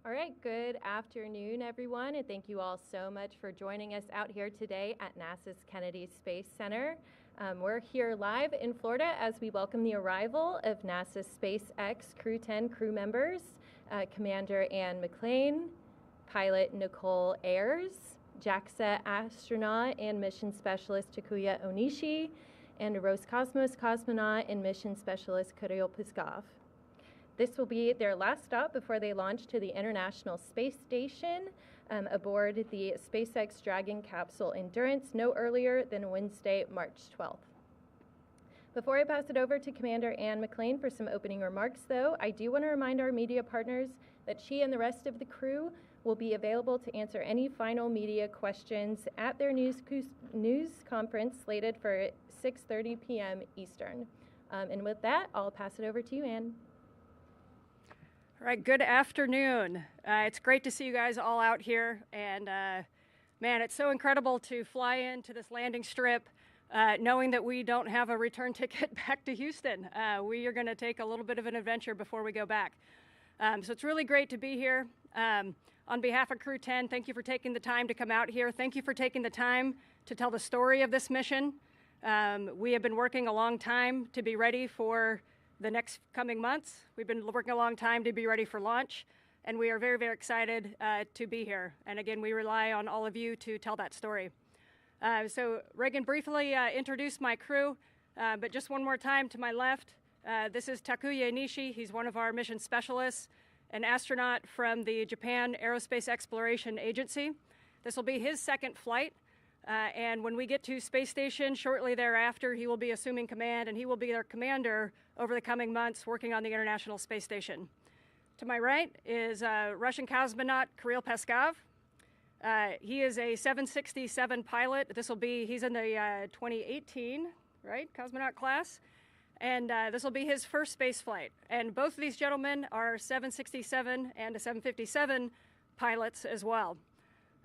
All right, good afternoon, everyone, and thank you all so much for joining us out here today at NASA's Kennedy Space Center. We're here live in Florida as we welcome the arrival of NASA's SpaceX Crew-10 crew members, Commander Anne McClain, pilot Nichole Ayers, JAXA astronaut and mission specialist Takuya Onishi, and Roscosmos cosmonaut and mission specialist Kirill Peskov. This will be their last stop before they launch to the International Space Station aboard the SpaceX Dragon capsule Endurance no earlier than Wednesday, March 12th. Before I pass it over to Commander Anne McClain for some opening remarks, though, I do want to remind our media partners that she and the rest of the crew will be available to answer any final media questions at their news conference slated for 6:30 p.m. Eastern. And with that, I'll pass it over to you, Anne. All right, good afternoon. It's great to see you guys all out here, and man, it's so incredible to fly into this landing strip knowing that we don't have a return ticket back to Houston. We are going to take a little bit of an adventure before we go back. So it's really great to be here. On behalf of Crew-10, thank you for taking the time to come out here. Thank you for taking the time to tell the story of this mission. We have been working a long time to be ready for the next coming months. We've been working a long time to be ready for launch, and we are very, very excited to be here. And again, we rely on all of you to tell that story. So Reagan briefly introduced my crew, but just one more time to my left, this is Takuya Onishi. He's one of our mission specialists, an astronaut from the Japan Aerospace Exploration Agency. This will be his second flight. And when we get to space station shortly thereafter, he will be assuming command, and he will be our commander over the coming months working on the International Space Station. To my right is Russian cosmonaut Kirill Peskov. He is a 767 pilot. He's in the 2018, right, cosmonaut class. And this will be his first space flight. And both of these gentlemen are 767 and a 757 pilots as well.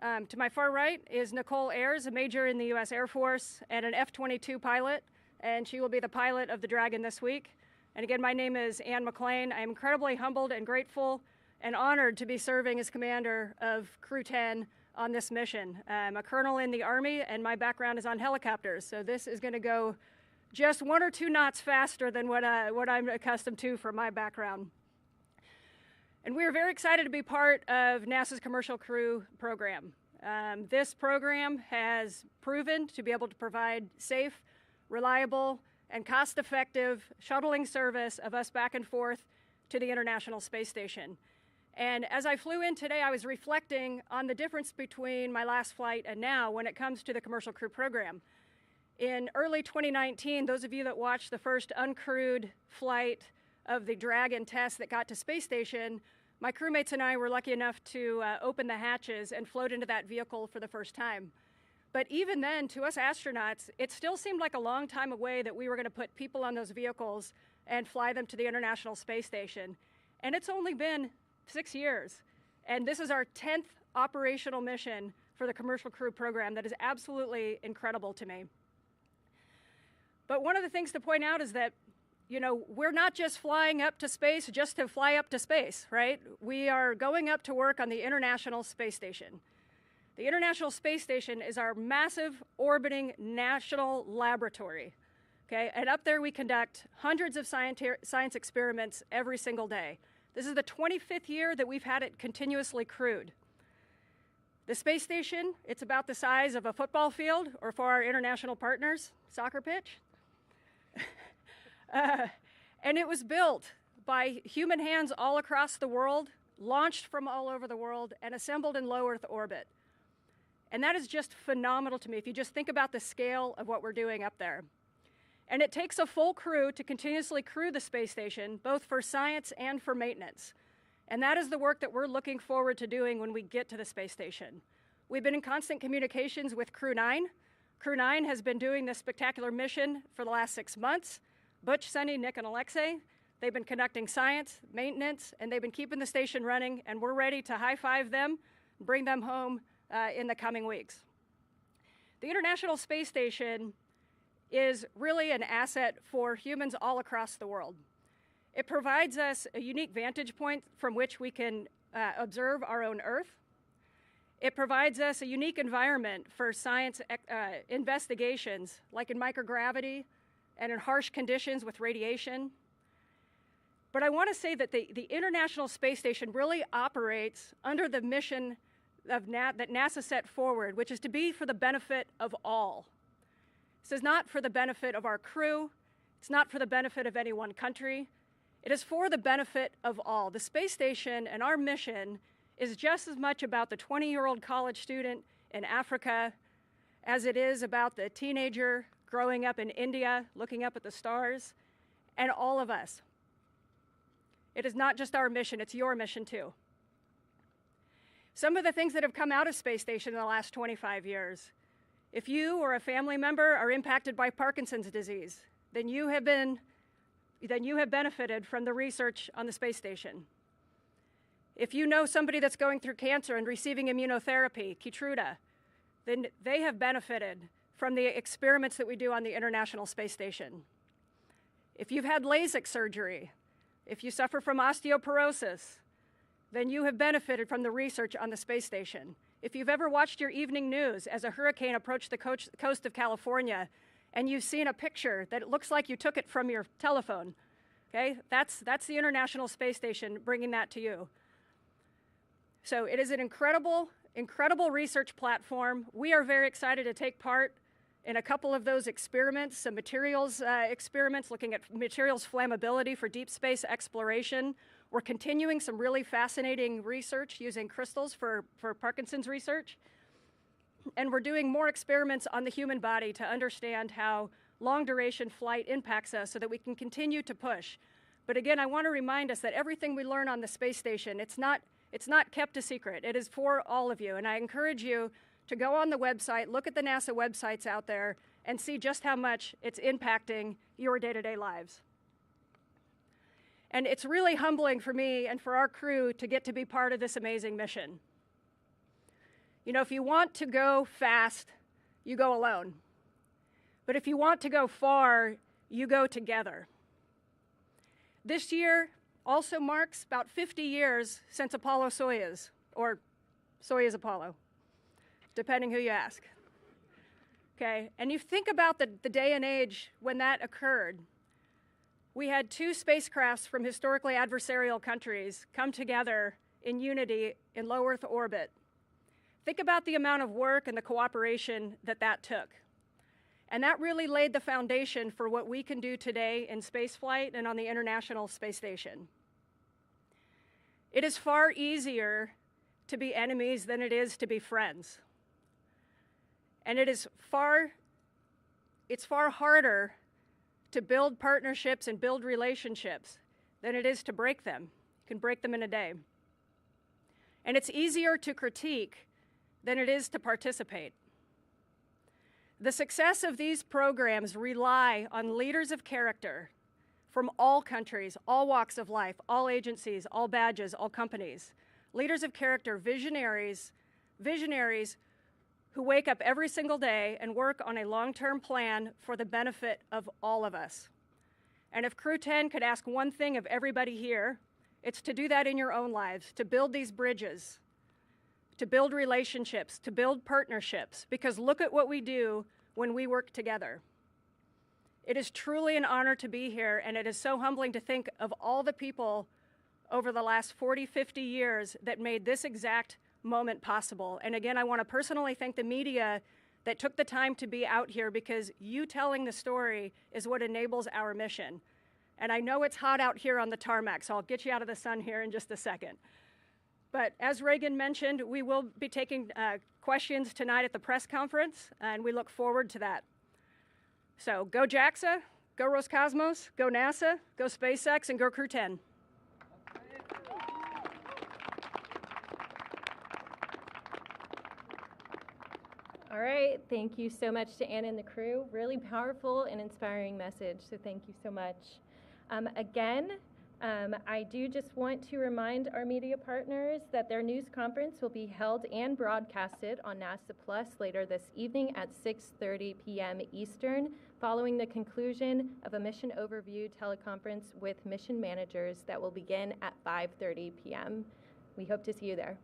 To my far right is Nichole Ayers, a major in the U.S. Air Force and an F-22 pilot, and she will be the pilot of the Dragon this week. And again, my name is Anne McClain. I am incredibly humbled and grateful and honored to be serving as commander of Crew-10 on this mission. I'm a colonel in the Army, and my background is on helicopters, so this is going to go just 1 or 2 knots faster than what I'm accustomed to for my background. And we are very excited to be part of NASA's Commercial Crew program. This program has proven to be able to provide safe, reliable, and cost-effective shuttling service of us back and forth to the International Space Station. And as I flew in today, I was reflecting on the difference between my last flight and now when it comes to the Commercial Crew program. In early 2019, those of you that watched the first uncrewed flight of the Dragon test that got to space station, my crewmates and I were lucky enough to open the hatches and float into that vehicle for the first time. But even then, to us astronauts, it still seemed like a long time away that we were going to put people on those vehicles and fly them to the International Space Station. And it's only been 6 years. And this is our 10th operational mission for the Commercial Crew program. That is absolutely incredible to me. But one of the things to point out is that, you know, we're not just flying up to space just to fly up to space, right? We are going up to work on the International Space Station. The International Space Station is our massive orbiting national laboratory, okay? And up there we conduct hundreds of science experiments every single day. This is the 25th year that we've had it continuously crewed. The space station, it's about the size of a football field, or for our international partners, soccer pitch. And it was built by human hands all across the world, launched from all over the world, and assembled in low Earth orbit. And that is just phenomenal to me if you just think about the scale of what we're doing up there. And it takes a full crew to continuously crew the space station, both for science and for maintenance. And that is the work that we're looking forward to doing when we get to the space station. We've been in constant communications with Crew-9. Crew-9 has been doing this spectacular mission for the last 6 months. Butch, Sunny, Nick, and Alexei, they've been conducting science, maintenance, and they've been keeping the station running, and we're ready to high-five them, bring them home in the coming weeks. The International Space Station is really an asset for humans all across the world. It provides us a unique vantage point from which we can observe our own Earth. It provides us a unique environment for science investigations, like in microgravity and in harsh conditions with radiation. But I want to say that the International Space Station really operates under the mission that NASA set forward, which is to be for the benefit of all. This is not for the benefit of our crew. It's not for the benefit of any one country. It is for the benefit of all. The space station and our mission is just as much about the 20-year-old college student in Africa as it is about the teenager growing up in India, looking up at the stars, and all of us. It is not just our mission, it's your mission too. Some of the things that have come out of Space Station in the last 25 years. If you or a family member are impacted by Parkinson's disease, then you have benefited from the research on the space station. If you know somebody that's going through cancer and receiving immunotherapy, Keytruda, then they have benefited from the experiments that we do on the International Space Station. If you've had LASIK surgery, if you suffer from osteoporosis, then you have benefited from the research on the space station. If you've ever watched your evening news as a hurricane approached the coast of California and you've seen a picture that it looks like you took it from your telephone, okay? That's the International Space Station bringing that to you. So it is an incredible, incredible research platform. We are very excited to take part in a couple of those experiments, some materials experiments looking at materials flammability for deep space exploration. We're continuing some really fascinating research using crystals for Parkinson's research. And we're doing more experiments on the human body to understand how long-duration flight impacts us so that we can continue to push. But again, I want to remind us that everything we learn on the space station, it's not kept a secret. It is for all of you. And I encourage you to go on the website, look at the NASA websites out there, and see just how much it's impacting your day-to-day lives. And it's really humbling for me and for our crew to get to be part of this amazing mission. You know, if you want to go fast, you go alone. But if you want to go far, you go together. This year also marks about 50 years since Apollo-Soyuz, or Soyuz-Apollo, depending who you ask. Okay, and you think about the day and age when that occurred. We had two spacecrafts from historically adversarial countries come together in unity in low Earth orbit. Think about the amount of work and the cooperation that took. And that really laid the foundation for what we can do today in spaceflight and on the International Space Station. It is far easier to be enemies than it is to be friends. And it's far harder to build partnerships and build relationships than it is to break them. You can break them in a day. And it's easier to critique than it is to participate. The success of these programs rely on leaders of character from all countries, all walks of life, all agencies, all badges, all companies. Leaders of character, visionaries who wake up every single day and work on a long-term plan for the benefit of all of us. And if Crew-10 could ask one thing of everybody here, it's to do that in your own lives, to build these bridges, to build relationships, to build partnerships, because look at what we do when we work together. It is truly an honor to be here, and it is so humbling to think of all the people over the last 40, 50 years that made this exact moment possible. And again, I want to personally thank the media that took the time to be out here, because you telling the story is what enables our mission. And I know it's hot out here on the tarmac, so I'll get you out of the sun here in just a second. But as Reagan mentioned, we will be taking questions tonight at the press conference, and we look forward to that. So go JAXA, go Roscosmos, go NASA, go SpaceX, and go Crew-10. All right, thank you so much to Anne and the crew. Really powerful and inspiring message, so thank you so much. Again, I do just want to remind our media partners that their news conference will be held and broadcasted on NASA Plus later this evening at 6:30 p.m. Eastern, following the conclusion of a mission overview teleconference with mission managers that will begin at 5:30 p.m. We hope to see you there.